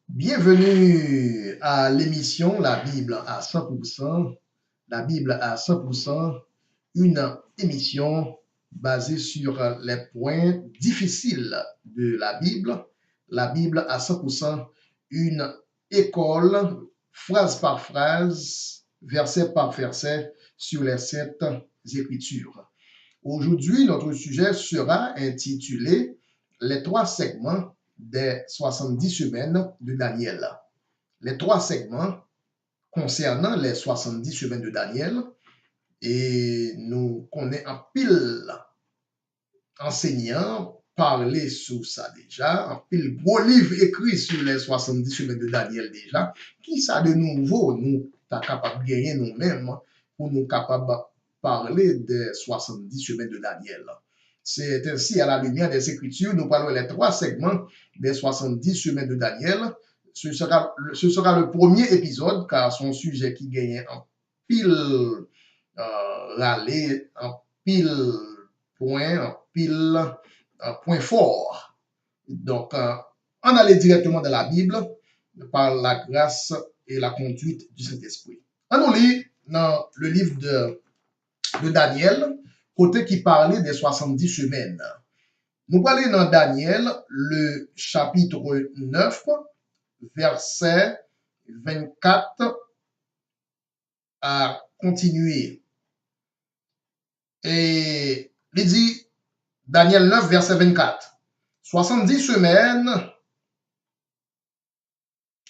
Bienvenue à l'émission La Bible à 100%. La Bible à 100%, une émission basée sur les points difficiles de la Bible. La Bible à 100%, une école, phrase par phrase, verset par verset, sur les Saintes Écritures. Aujourd'hui, notre sujet sera intitulé Les trois segments des 70 semaines de Daniel. Les trois segments concernant les 70 semaines de Daniel, et nous connaissons un pile enseignant parler sur ça déjà, un pile gros livre écrit sur les 70 semaines de Daniel déjà, qui ça de nouveau nous sommes capables de gagner nous-mêmes pour nous capables de parler des 70 semaines de Daniel. C'est ainsi, à la lumière des Écritures, nous parlons les trois segments des 70 semaines de Daniel. Ce sera le premier épisode, car son sujet qui gagne en pile râler, en pile point, en pile point fort. Donc, on allait directement dans la Bible par la grâce et la conduite du Saint-Esprit. On nous lit dans le livre de Daniel, côté qui parlait des 70 semaines. Nous allons dans Daniel, le chapitre 9, verset 24 à continuer. Et il dit, Daniel 9, verset 24, 70 semaines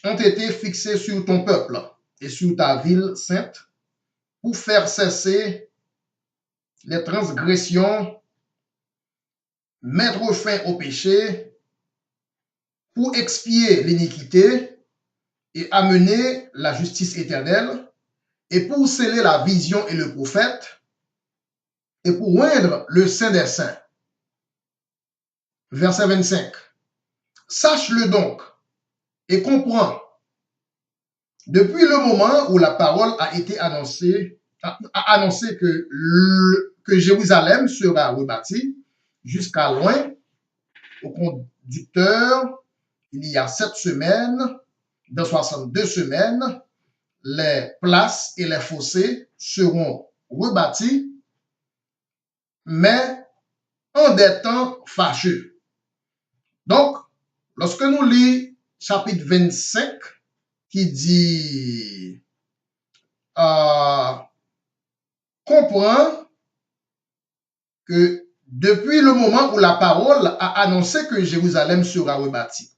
ont été fixées sur ton peuple et sur ta ville sainte pour faire cesser les transgressions, mettre fin au péché, pour expier l'iniquité et amener la justice éternelle, et pour sceller la vision et le prophète, et pour rendre le Saint des Saints. Verset 25. Sache-le donc et comprends. Depuis le moment où la parole a été annoncée, a annoncé que Jérusalem sera rebâtie, jusqu'à loin, au conducteur, il y a 7 semaines, dans 62 semaines, les places et les fossés seront rebâtis, mais en des temps fâcheux. Donc, lorsque nous lisons chapitre 25, qui dit comprend que depuis le moment où la parole a annoncé que Jérusalem sera rebâtie,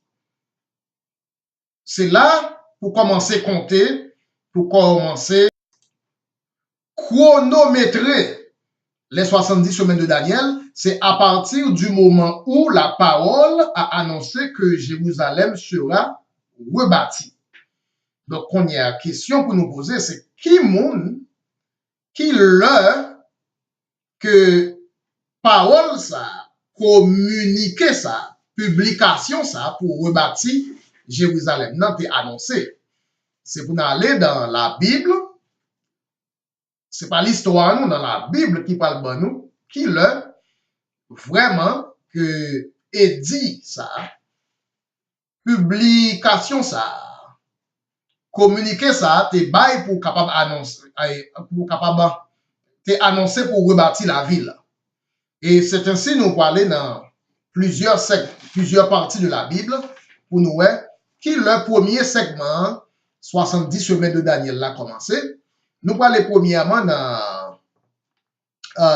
c'est là pour commencer à compter, pour commencer à chronométrer les 70 semaines de Daniel. C'est à partir du moment où la parole a annoncé que Jérusalem sera rebâtie. Donc, on y a une question pour nous poser, c'est qui l'heure que parole ça, communiquer ça, publication ça pour rebâtir Jérusalem. Non, c'est annoncé. C'est pour aller dans la Bible. C'est pas l'histoire, nous, dans la Bible qui parle de nous, qui l'heure vraiment que dit ça, publication ça, communiquer ça, t'es bail pour capable annoncer, pour capable t'es annoncé pour rebâtir la ville. Et c'est ainsi nous parler dans plusieurs parties de la Bible pour nous voir qui le premier segment 70 semaines de Daniel l'a commencé. Nous parlons premièrement dans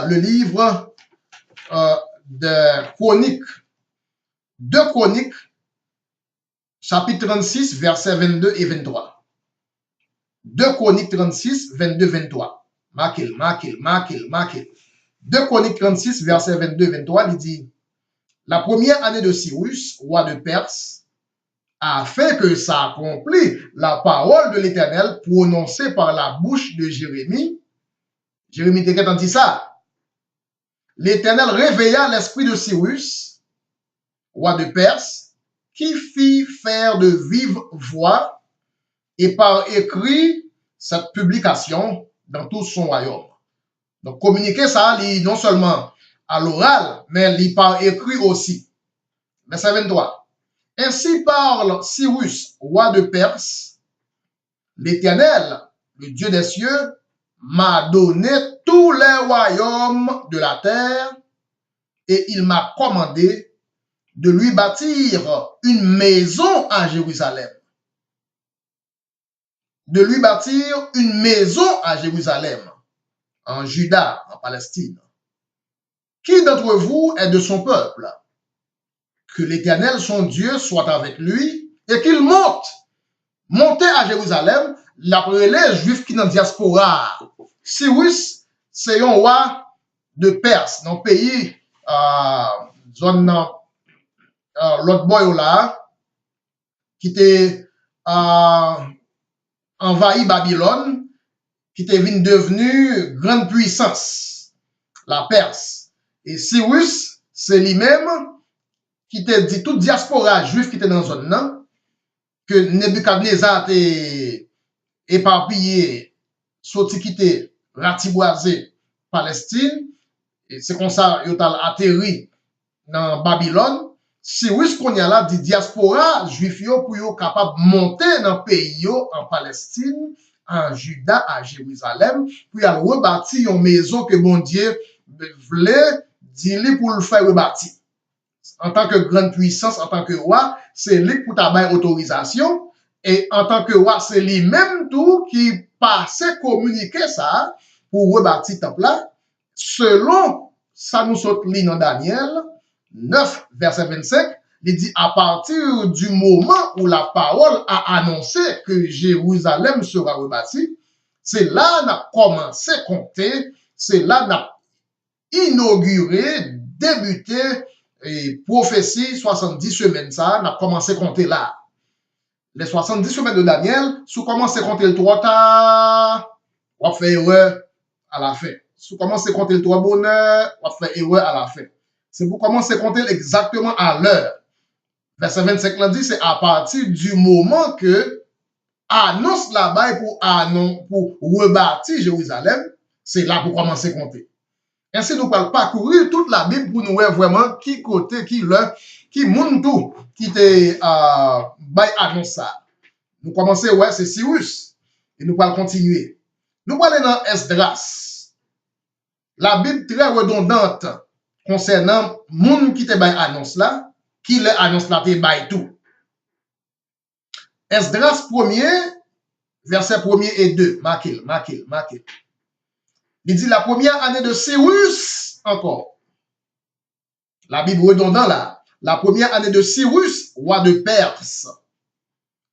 le livre de Chroniques, 2 Chroniques, chapitre 36, versets 22 et 23. 2 Chroniques 36, 22, 23. Marquez. 2 Chroniques 36, verset 22-23, il dit, la première année de Cyrus, roi de Perse, a fait que s'accomplit la parole de l'Éternel prononcée par la bouche de Jérémie. Jérémie t'écrit dit ça. L'Éternel réveilla l'esprit de Cyrus, roi de Perse, qui fit faire de vive voix et par écrit cette publication dans tout son royaume. Donc, communiquer ça, non seulement à l'oral, mais par écrit aussi. Verset 23. Ainsi parle Cyrus, roi de Perse, l'Éternel, le Dieu des cieux, m'a donné tous les royaumes de la terre et il m'a commandé de lui bâtir une maison à Jérusalem. De lui bâtir une maison à Jérusalem, en Juda, en Palestine. Qui d'entre vous est de son peuple? Que l'Éternel, son Dieu, soit avec lui et qu'il monte à Jérusalem, l'après les Juifs qui dans la diaspora. Cyrus, c'est un roi de Perse, dans le pays, zone, l'autre boy là, qui était envahi Babylone, qui était devenu grande puissance, la Perse. Et Cyrus, c'est lui-même qui t'a dit toute diaspora juif qui était dans la zone là, que Nebuchadnezzar était éparpillé, sorti quitté, ratiboisé Palestine, et c'est comme ça qu'il a atterri dans Babylone. Cyrus qu'on y a là, dit diaspora juif pour yo capable de monter dans le pays yo, en Palestine, en Juda, à Jérusalem, puis il rebâtir une maison que bon Dieu voulait dire pour le faire rebâtir. En tant que grande puissance, en tant que roi, c'est lui pour tabac autorisation. Et en tant que roi, c'est lui-même tout qui passait communiquer ça pour rebâtir temple là. Selon ça nous saute dans Daniel 9, verset 25, il dit à partir du moment où la parole a annoncé que Jérusalem sera rebâti, c'est là qu'on a commencé à compter, c'est là qu'on a inauguré, débuté et prophétie 70 semaines, ça, on a commencé à compter là. Les 70 semaines de Daniel, si vous commencez à compter le 3 tard, on fait erreur à la fin. Si vous commencez à compter le 3 bonheur, on fait erreur à la fin. C'est pour commencer à compter exactement à l'heure. Verset 25 là dit, c'est à partir du moment que annonce là-bas pour rebâtir Jérusalem, c'est là pour commencer à compter. Ainsi, nous allons parcourir toute la Bible pour nous voir vraiment qui côté, qui l'heure, qui monde tout, qui te annonce ça. Nous commençons, ouais, c'est Cyrus. Et nous allons continuer. Nous allons aller dans Esdras. La Bible très redondante concernant monde qui te annonce là, qui le annonce là, te bail tout. Esdras 1er, verset 1er et 2. Marquez. Il dit la première année de Cyrus, encore. La Bible redondant là. La première année de Cyrus, roi de Perse,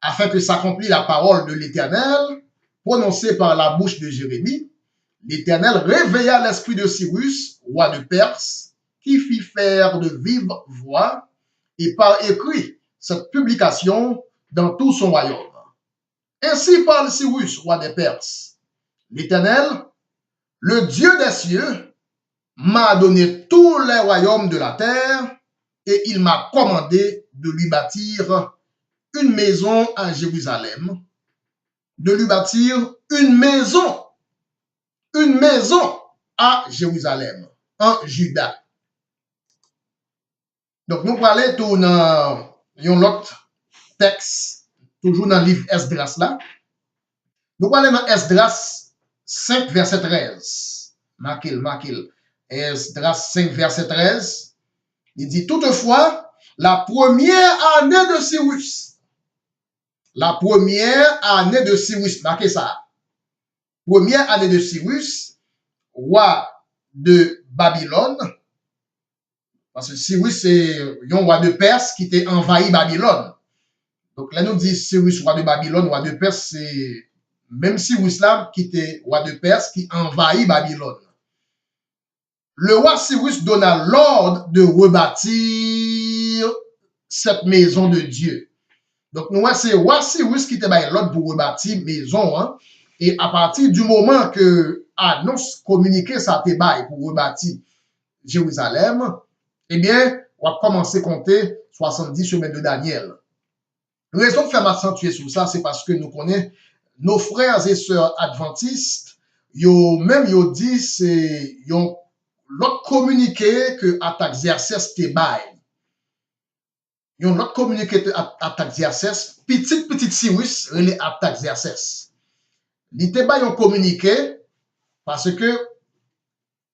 afin que s'accomplisse la parole de l'Éternel, prononcée par la bouche de Jérémie, l'Éternel réveilla l'esprit de Cyrus, roi de Perse, qui fit faire de vive voix et par écrit cette publication dans tout son royaume. Ainsi parle Cyrus, roi des Perses. L'Éternel, le Dieu des cieux, m'a donné tous les royaumes de la terre et il m'a commandé de lui bâtir une maison à Jérusalem, de lui bâtir une maison à Jérusalem, en Juda. Donc, nous parlons tout dans un autre texte, toujours dans le livre Esdras là. Nous parlons dans Esdras 5, verset 13. Marquez. Esdras 5, verset 13. Il dit, toutefois, la première année de Cyrus, marquez ça. Première année de Cyrus, roi de Babylone, parce que Cyrus c'est un roi de Perse qui était envahi Babylone. Donc là nous dit Cyrus roi de Babylone, roi de Perse, c'est même Cyrus là qui était roi de Perse qui envahit Babylone. Le roi Cyrus donna l'ordre de rebâtir cette maison de Dieu. Donc nous c'est roi Cyrus qui était l'ordre pour rebâtir maison, hein? Et à partir du moment que annonce communiqué ça te bail pour rebâtir Jérusalem, eh bien, on va commencer à compter 70 semaines de Daniel. La raison de faire m'accentuer sur ça, c'est parce que nous connaissons nos frères et sœurs adventistes, yo dit c'est l'autre communiqué que Artaxerxès te bail. yon autre communiqué Artaxerxès, petit Cyrus, relé Artaxerxès. Il te ba yon communiqué parce que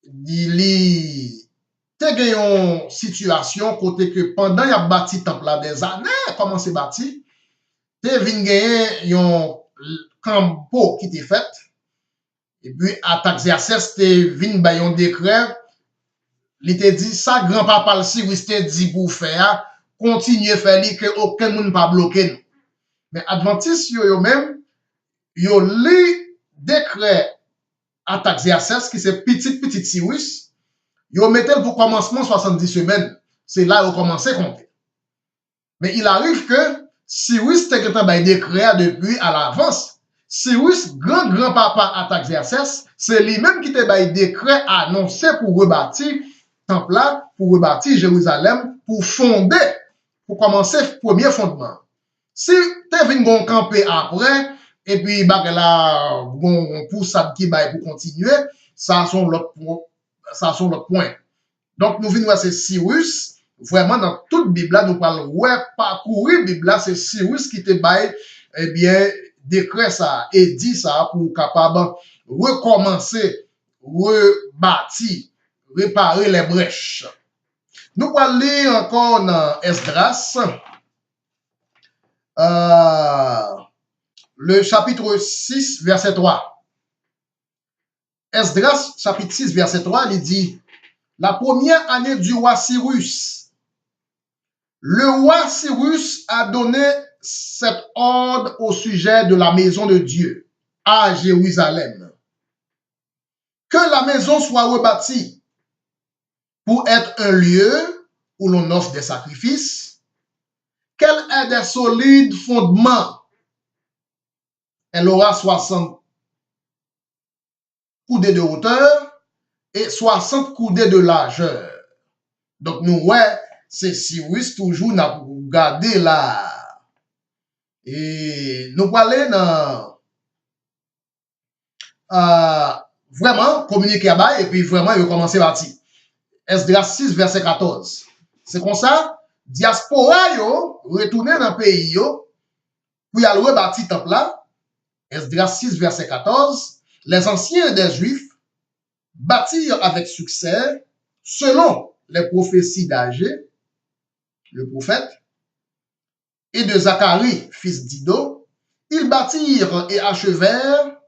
il te gen yon situation côté que pendant y a bâti temple là des années, comment c'est bâti, te vin gen yon campo qui te fait, et puis Artaxerxès te vin ba yon décret, il te dit ça grand-papa le Cyrus te dit pour faire, continuer faire li que aucun monde pas bloquer nous. Mais Adventiste yo même yo li décret Artaxerxès qui c'est petit Cyrus, yo mettait pour commencement 70 semaines. C'est là où commencé à compter. Mais il arrive que Cyrus te gen bay décret depuis à l'avance. Cyrus grand-papa Artaxerxès, c'est lui-même qui te bay décret annoncé pour rebâtir temple là, pour rebâtir Jérusalem, pour fonder, pour commencer premier fondement. Si te vin gon camper après, et puis bag la gon poussade qui bay pour continuer, ça sont l'autre point. Donc nous venons c'est Cyrus, vraiment dans toute Bible là nous parlons ouais parcourir Bible là c'est Cyrus qui te bay eh bien décret ça et dit ça pour capable recommencer, rebâtir, réparer les brèches. Nous allons lire encore dans Esdras, le chapitre 6, verset 3. Esdras, chapitre 6, verset 3, il dit, la première année du roi Cyrus, le roi Cyrus a donné cet ordre au sujet de la maison de Dieu à Jérusalem. Que la maison soit rebâtie pour être un lieu où l'on offre des sacrifices, qu'elle ait des solides fondements. Elle aura 60 coudées de hauteur et 60 coudées de largeur. Donc, nous, ouais, c'est Cyrus toujours n'a gardé là. Et nous parlons dans vraiment communiquer à bas et puis vraiment il commencer à bâtir. Esdras 6, verset 14. C'est comme ça, diaspora yo, retourner dans le pays yo, pour y aller rebâtir temple là. Esdras 6, verset 14. Les anciens des Juifs bâtirent avec succès, selon les prophéties d'Agé, le prophète, et de Zacharie, fils d'Ido, ils bâtirent et achevèrent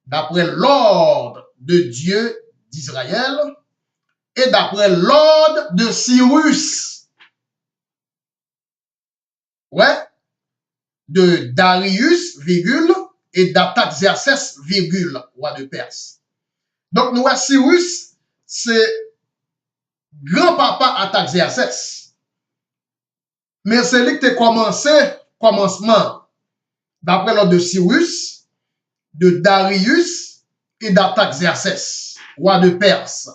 d'après l'ordre de Dieu d'Israël et d'après l'ordre de Cyrus. Ouais, de Darius, virgule, et d'Artaxerxès, virgule, roi de Perse. Donc, nous, Cyrus, c'est grand-papa Artaxerxès. Mais c'est lui qui a commencé, commencement, d'après l'ordre de Cyrus, de Darius et d'Artaxerxès, roi de Perse.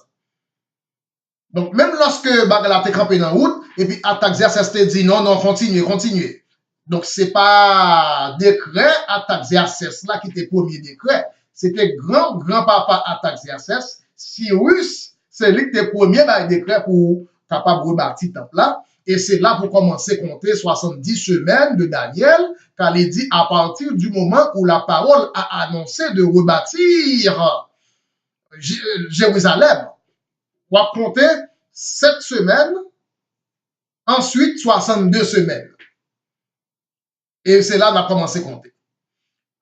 Donc, même lorsque Bagala te campé dans la route, et puis Artaxerxès te dit non, non, continuez. Donc, c'est pas décret Artaxerxès là qui était premier décret. C'était grand-papa Artaxerxès. Cyrus, c'est lui qui était premier décret pour capable rebâtir temple là. Et c'est là pour commencer à compter 70 semaines de Daniel, car il dit à partir du moment où la parole a annoncé de rebâtir Jérusalem. On va compter 7 semaines, ensuite 62 semaines. Et c'est là qu'on a commencé à compter.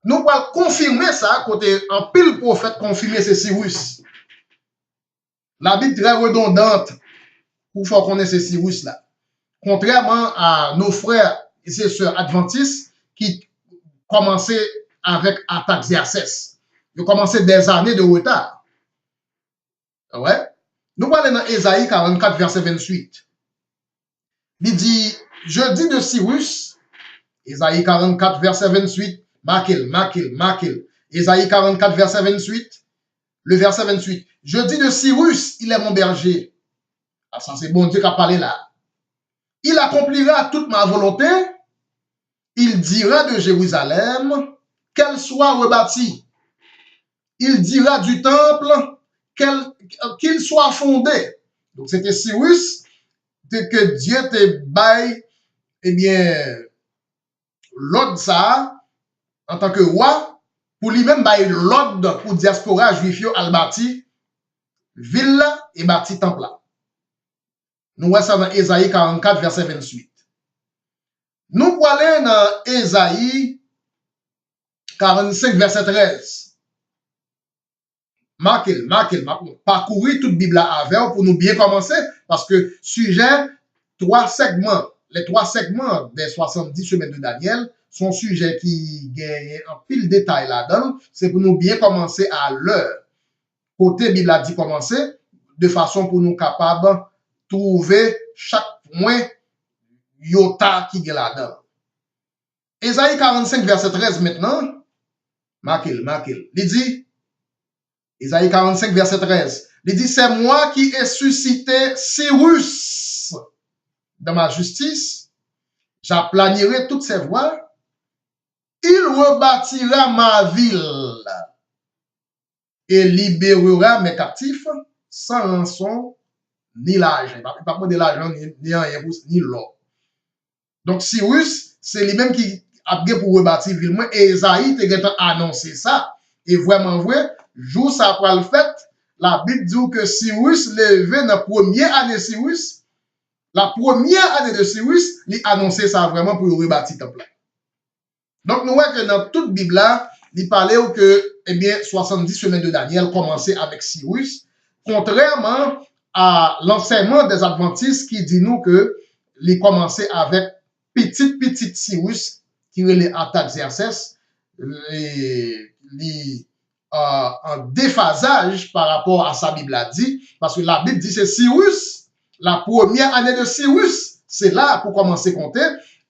Nous allons confirmer ça, côté en pile prophète confirmer c'est Cyrus. La Bible très redondante pour faire connaître ce Cyrus là. Contrairement à nos frères et ses sœurs adventistes qui commençaient avec Artaxerxès. Ils commençaient des années de retard. Ouais. Nous parlons dans Ésaïe 44, verset 28. Il dit, je dis de Cyrus, Ésaïe 44, verset 28, marquez. Ésaïe 44, verset 28, le verset 28. Je dis de Cyrus, il est mon berger. Ah, ça c'est bon Dieu qui a parlé là. Il accomplira toute ma volonté. Il dira de Jérusalem qu'elle soit rebâtie. Il dira du temple qu'il soit fondé. Donc c'était Cyrus que Dieu te baille eh bien, l'ordre ça, en tant que roi, pour lui-même, bah, l'ordre pour diaspora juif yo al bâti ville et bâti temple là. Nous voyons ça dans Ésaïe 44, verset 28. Nous pour aller dans Ésaïe 45, verset 13. Marquez, parcourir toute Bible avec pour nous bien commencer, parce que sujet, les trois segments des 70 semaines de Daniel sont sujets qui gagnent un pile de détails là-dedans. C'est pour nous bien commencer à l'heure. Côté Bible a dit commencer, de façon pour nous capables de trouver chaque point yota qui est là-dedans. Ésaïe 45, verset 13 maintenant. Marquez. Il dit, Ésaïe 45, verset 13. Il dit, c'est moi qui ai suscité Cyrus dans ma justice. J'aplanirai toutes ses voies. Il rebâtira ma ville et libérera mes captifs sans rançon ni l'argent. Il ne parle pas de l'argent ni l'or. Donc, Cyrus, c'est lui-même qui a bien pour rebâtir ville. Moi, Esaïe a annoncé ça. Et vraiment vrai, jour ça après le fait, la Bible dit que Cyrus levé dans la première année Cyrus, la première année de Cyrus, il a annoncé ça vraiment pour rebâtir le temple. Donc, nous voyons que dans toute Bible là, il parlait que, eh bien, 70 semaines de Daniel commençaient avec Cyrus, contrairement à l'enseignement des Adventistes qui dit nous que il commençait avec petit Cyrus qui est les Artaxerxès, en déphasage par rapport à sa Bible a dit, parce que la Bible dit c'est Cyrus, la première année de Cyrus, c'est là pour commencer à compter.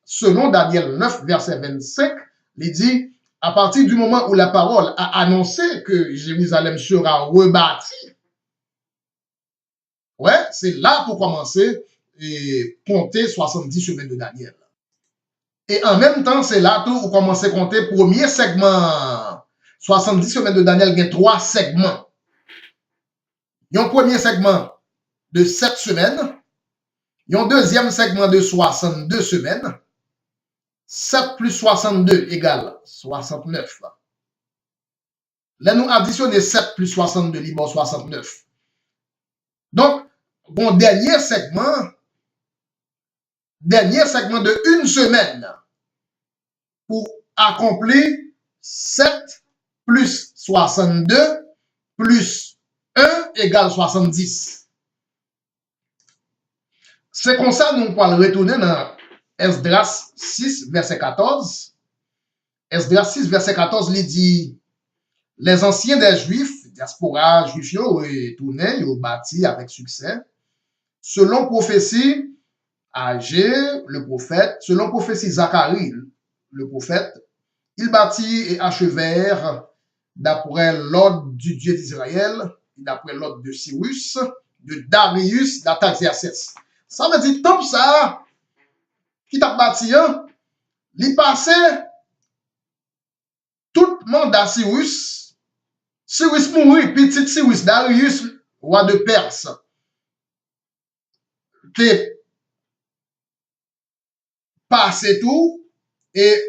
Selon Daniel 9, verset 25, il dit, à partir du moment où la parole a annoncé que Jérusalem sera rebâtie, ouais, c'est là pour commencer et compter 70 semaines de Daniel. Et en même temps, c'est là tout où commencer à compter premier segment. 70 semaines de Daniel, il y a 3 segments. Il y a un premier segment de 7 semaines. Il y a un deuxième segment de 62 semaines. 7 plus 62 égale 69. Là, nous additionnons 7 plus 62 libre 69. Donc, bon, dernier segment de 1 semaine pour accomplir 7 plus 62 plus 1 égale 70. C'est comme ça nous allons retourner dans Esdras 6, verset 14. Esdras 6, verset 14, il dit, les anciens des Juifs, diaspora juif, ont retourné, ils ont bâti avec succès. Selon prophétie, Agé, le prophète, selon prophétie Zacharie, le prophète, ils bâtit et achevèrent d'après l'ordre du Dieu d'Israël, d'après l'ordre de Cyrus, de Darius, d'Artaxerxès. Ça veut dire, comme ça, qui t'a bâti, hein, il passait tout mandat Cyrus. Cyrus mourit, petit Cyrus, Darius, roi de Perse, qui passé tout, et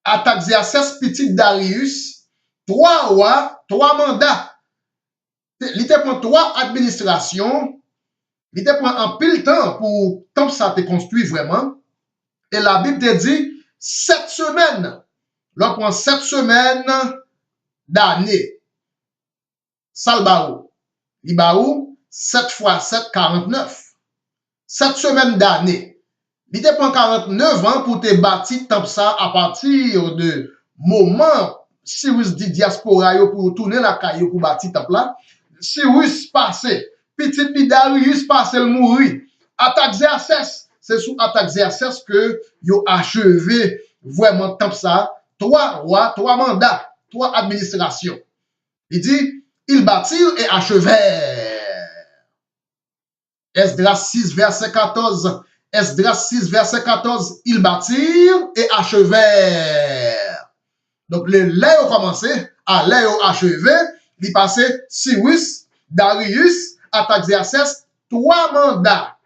Artaxerxès, petit Darius, 3 rois, 3 mandats. Il était pour 3 administrations. Il était pour un pile temps pour tant que ça te construit vraiment. Et la Bible te dit 7 semaines. Là, prend 7 semaines d'année. Salbaou. Libaou, 7 fois 7, 49. 7 semaines d'année. Il te prend 49 ans pour te bâtir tant ça à partir de moment Cyrus dit diaspora pour tourner la caillou pour bâtir tant là. Cyrus passé, petit Darius passé le mourir. Artaxerxès, c'est sous Artaxerxès que yo achevé vraiment tant ça. 3 rois, 3 mandats, 3 administrations. Il dit, ils bâtirent et achevèrent. Esdras 6, verset 14. Esdras 6, verset 14. Ils bâtirent et achevèrent. Donc, les ont commencé, à les ont achevé. Il passait Cyrus, Darius, Artaxerxès, 3 mandats.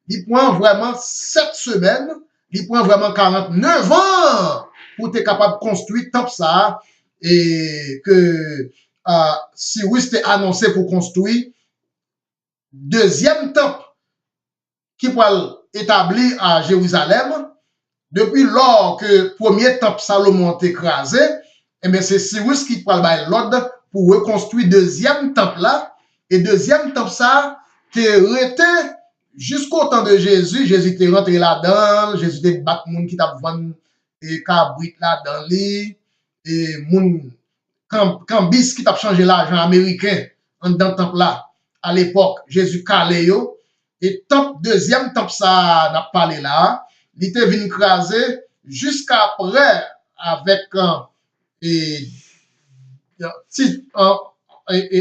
Il prend vraiment 7 semaines il prend vraiment 49 ans pour être capable de construire temple ça et que Cyrus était annoncé pour construire deuxième temple qui va établi à Jérusalem. Depuis lors que premier temple Salomon est écrasé, et bien c'est Cyrus qui va faire l'ordre pour reconstruire deuxième temple là. Et deuxième temple ça, qui était jusqu'au temps de Jésus. Jésus était rentré là-dedans, Jésus était battu moun qui t'a vendu et cabrit là-dedans li, et moun Cambis qui t'a changé l'argent américain dans le temple là. À l'époque, Jésus calé yo. Et temple, deuxième temple ça n'a parlé là, il était venu craser jusqu'après avec et,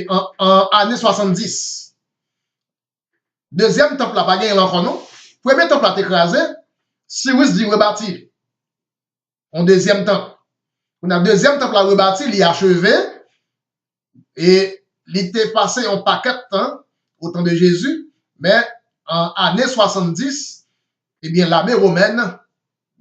en année 70. Deuxième temple là, pas gagné encore non. Premier temple là écrasé, Cyrus dit rebâti. En deuxième temple. On a deuxième temple là rebâti, il est achevé et il était passé en paquet de temps au temps de Jésus, mais en année 70, eh bien, l'armée romaine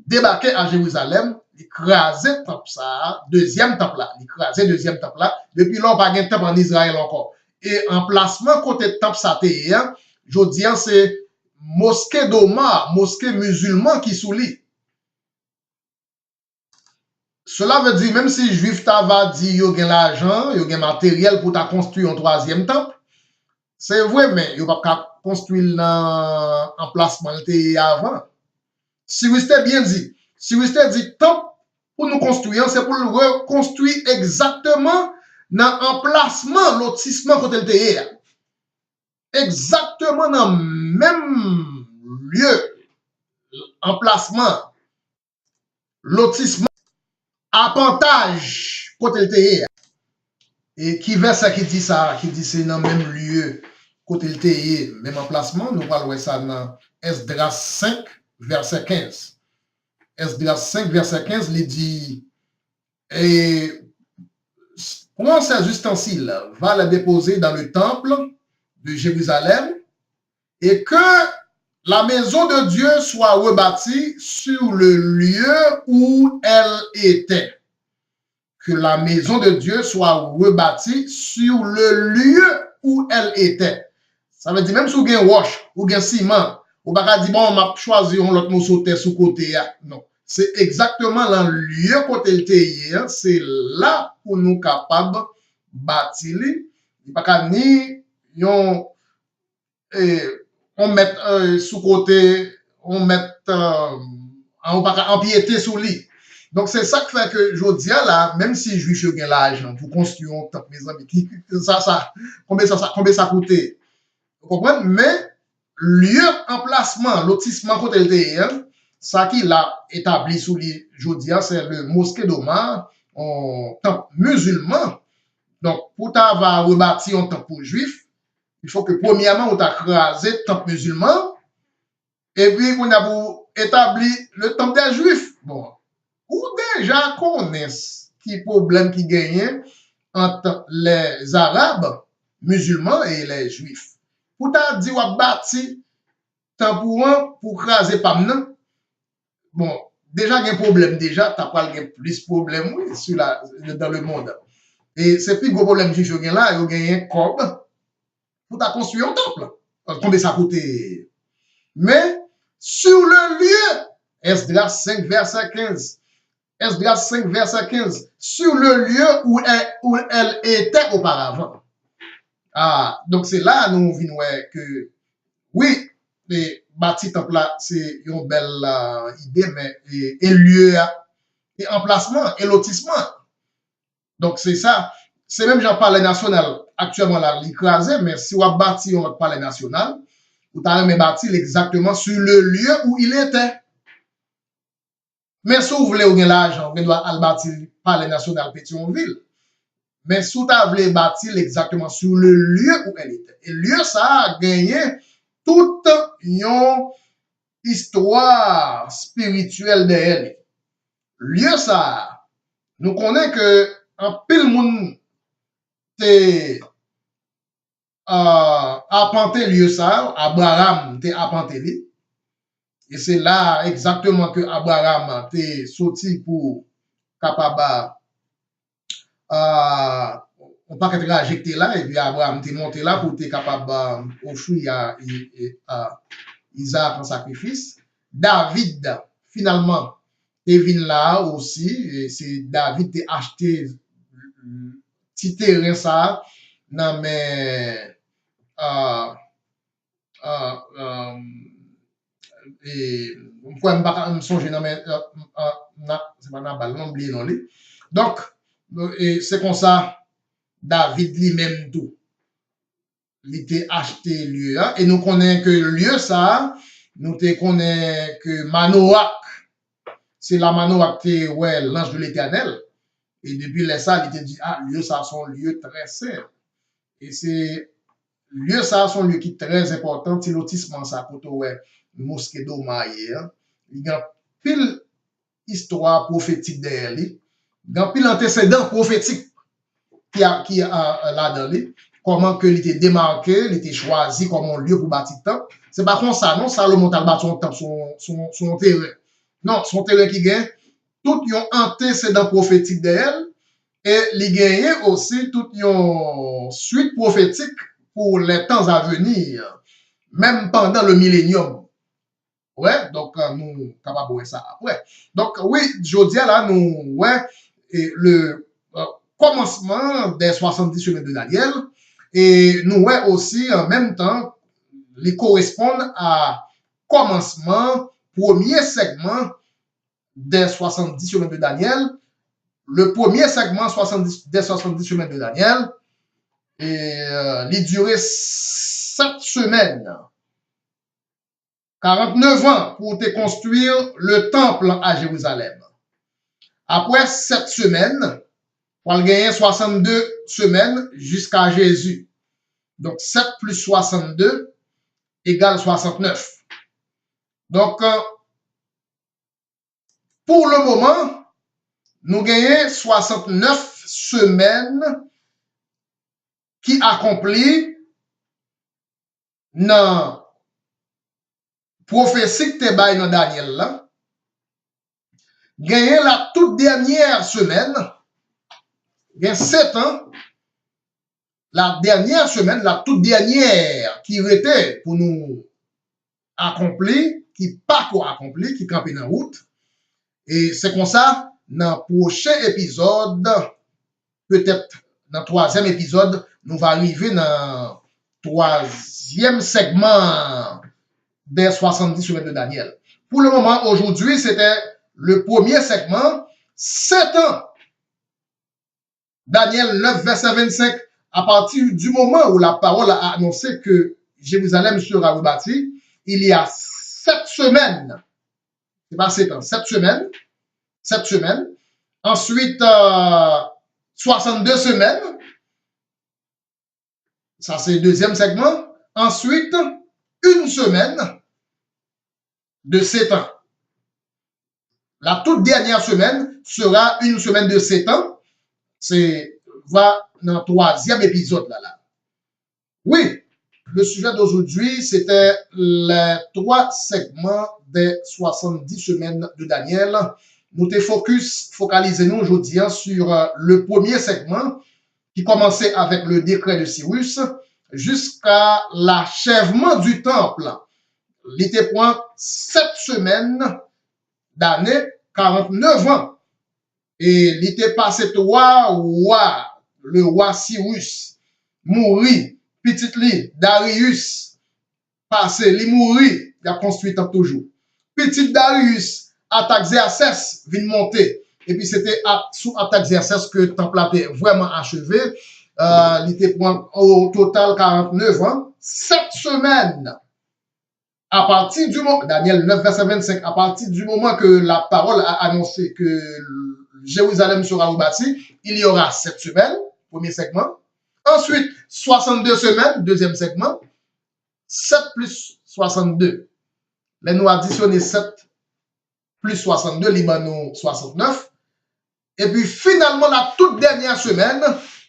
débarquait à Jérusalem, écrasait le temple ça, deuxième temple là, écrasait deuxième temple là. Depuis là, on n'a pas de temple en Israël encore. Et emplacement côté temple ça, je dis, c'est mosquée d'Omar, mosquée musulman qui soulit. Cela veut dire, même si juif va dire, yo gen l'argent, yo gen matériel pour ta construire un troisième temple, c'est vrai, mais yo pas construire l'emplacement avant. Si vous êtes bien dit, si vous êtes dit, temple pour nous construire, c'est pour le reconstruire exactement dans l'emplacement, lotissement côté le terre. Exactement dans le même lieu, emplacement, lotissement, appontage côté le terre. Et qui verset qui dit ça, qui dit c'est dans le même lieu, côté le terre, même emplacement, nous parlons ça dans Esdras 5, verset 15. Esdras 5, verset 15, il dit, et prends ces ustensiles, va les déposer dans le temple de Jérusalem, et que la maison de Dieu soit rebâtie sur le lieu où elle était. Que la maison de Dieu soit rebâtie sur le lieu où elle était. Ça veut dire, même si vous avez un roche, ou un ciment, ou pas dire, bon, on m'a choisi un autre morceau de sous côté. Non. C'est exactement dans le lieu côté le terre, c'est là pour nous capables de bâtir. Il n'y a pas ni on met sous côté, on met on pas empiéter sous lui. Donc c'est ça qui fait que je dis là, même si je suis gain l'argent pour construire un temple, mes amis, combien ça coûte? Vous comprenez? Mais lieu, emplacement, lotissement côté le terre, ça qui l'a établi sous lui, je dis, c'est le mosquée d'Omar, en temple musulman. Donc, pour t'avoir rebâti un temple pour juif, il faut que premièrement, on t'a crasé le temple musulman, et puis on a établi le temple des juifs. Bon, ou déjà connaissent qui problème qui gagne entre les Arabes musulmans et les Juifs. Pour t'a dit ou bâti temple pour craser pamnan. Bon, déjà il y a un problème déjà, t'as pas plus de problème oui, sur dans le monde. Et c'est plus gros problème juif là, il y a un corps pour t'a construire un temple. Combien ça coûte? Mais sur le lieu, Esdras 5 verset 15. Esdras 5, verset 15, sur le lieu où elle était auparavant. Ah, donc c'est là nous venons que, oui, les bâti temple là, c'est une belle idée, mais et lieu, et emplacement, et lotissement. Donc c'est ça. C'est même genre palais national, actuellement là, l'écrasé, mais si on a bâti un palais national, vous avez bâti exactement sur le lieu où il était. Mais si vous voulez avoir l'argent, vous devez bâtir le palais national Pétionville. Mais si vous voulez bâtir exactement sur le lieu où elle était. Et le lieu, ça a gagné toute une histoire spirituelle de elle. Lieu, ça, nous connaissons que un pile monde appenté lieu ça, Abraham t'est appenté lui. Et c'est là exactement que Abraham t'est sorti pour capable on pas qu'être injecté là et puis Abraham t'est monté là pour t'être capable d'offrir à Isaac en sacrifice. David finalement est venu là aussi et c'est David qui a acheté petit terrain ça non mais euh, euh, euh, et on peut me songer non mais c'est pas Nabal non oublié non lui. Donc et c'est comme ça David lui-même tout il était acheté lieu hein, et nous connaissons que lieu ça nous te connaissons que Manoach c'est la Manoach qui ouais l'ange de l'Éternel et depuis les ça il était dit ah lieu ça son lieu très saint et c'est lieu ça son lieu qui est très important c'est lotissement ça pour ouais mosquée d'Omaye hein. Il y a pile histoire prophétique derrière lui il y a pile antécédent prophétique qui a là-dedans comment que il était démarqué, il était choisi comme un lieu pour bâtir temple. C'est pas comme ça, non, Salomon a bâti son temple, son terrain. Non, son terrain qui gagne, tout yon antécédent prophétique d'elle, et il gagne aussi tout yon suite prophétique pour les temps à venir, même pendant le millénium. Ouais, donc nous sommes capables de voir ça après. Donc oui, je dis là, nous, ouais, et le commencement des 70 semaines de Daniel, et nous ouais aussi en même temps, les correspondent à commencement, premier segment des 70 semaines de Daniel. Le premier segment 70, des 70 semaines de Daniel, et il durait 7 semaines, 49 ans pour te construire le temple à Jérusalem. Après 7 semaines, on va gagner 62 semaines jusqu'à Jésus. Donc 7 plus 62 égale 69. Donc, pour le moment, nous gagnons 69 semaines qui accomplit dans prophétie que te bail dans Daniel là. Gagner la toute dernière semaine, gagne 7 ans, la dernière semaine, la toute dernière qui était pour nous accomplir, qui pas quoi accomplir, qui campait dans route. Et c'est comme ça, dans le prochain épisode, peut-être dans le troisième épisode, nous va arriver dans le troisième segment des 70 semaines de Daniel. Pour le moment, aujourd'hui, c'était le premier segment, 7 ans. Daniel 9, verset 25, à partir du moment où la parole a annoncé que Jérusalem sera rebâtie, il y a 7 semaines. C'est pas 7 ans, 7 semaines. 7 semaines. Ensuite, 62 semaines. Ça, c'est le deuxième segment. Ensuite, une semaine de 7 ans. La toute dernière semaine sera une semaine de 7 ans. C'est va dans le troisième épisode là. Oui, le sujet d'aujourd'hui, c'était les 3 segments des 70 semaines de Daniel. Nous te focalisé nous aujourd'hui sur le premier segment qui commençait avec le décret de Cyrus jusqu'à l'achèvement du temple. Il était point 7 semaines d'année, 49 ans. Et il était passé 3 rois, le roi Cyrus, mourit, petit li, Darius, passé, il mourit, il a construit tant toujours. Petit Darius, Artaxerxès, vient monter. Et puis c'était sous Artaxerxès que le temple a été vraiment achevé. Il était au total 49 ans, 7 semaines. À partir du moment, Daniel 9, verset 25, à partir du moment que la parole a annoncé que Jérusalem sera rebâtie, il y aura 7 semaines, premier segment. Ensuite, 62 semaines, deuxième segment. 7 plus 62. Les nous additionner 7 plus 62, Libanon 69. Et puis finalement, la toute dernière semaine,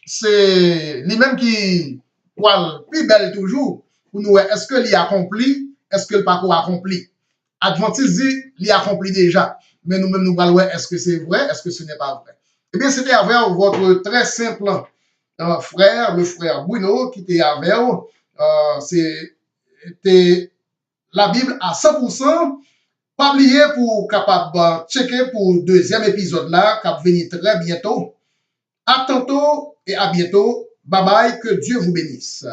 c'est lui-même qui parle plus belle toujours pour nous. Est-ce que l'y accompli? Est-ce que le parcours accompli? Adventiste dit, il accompli déjà. Mais nous-mêmes, nous parlons, est-ce que c'est vrai, est-ce que ce n'est pas vrai? Eh bien, c'était avec votre très simple frère, le frère Bruno, qui était avec vous. C'était la Bible à 100%. Pas oublier pour capable checker pour deuxième épisode là, qui va venir très bientôt. À tantôt et à bientôt. Bye bye, que Dieu vous bénisse.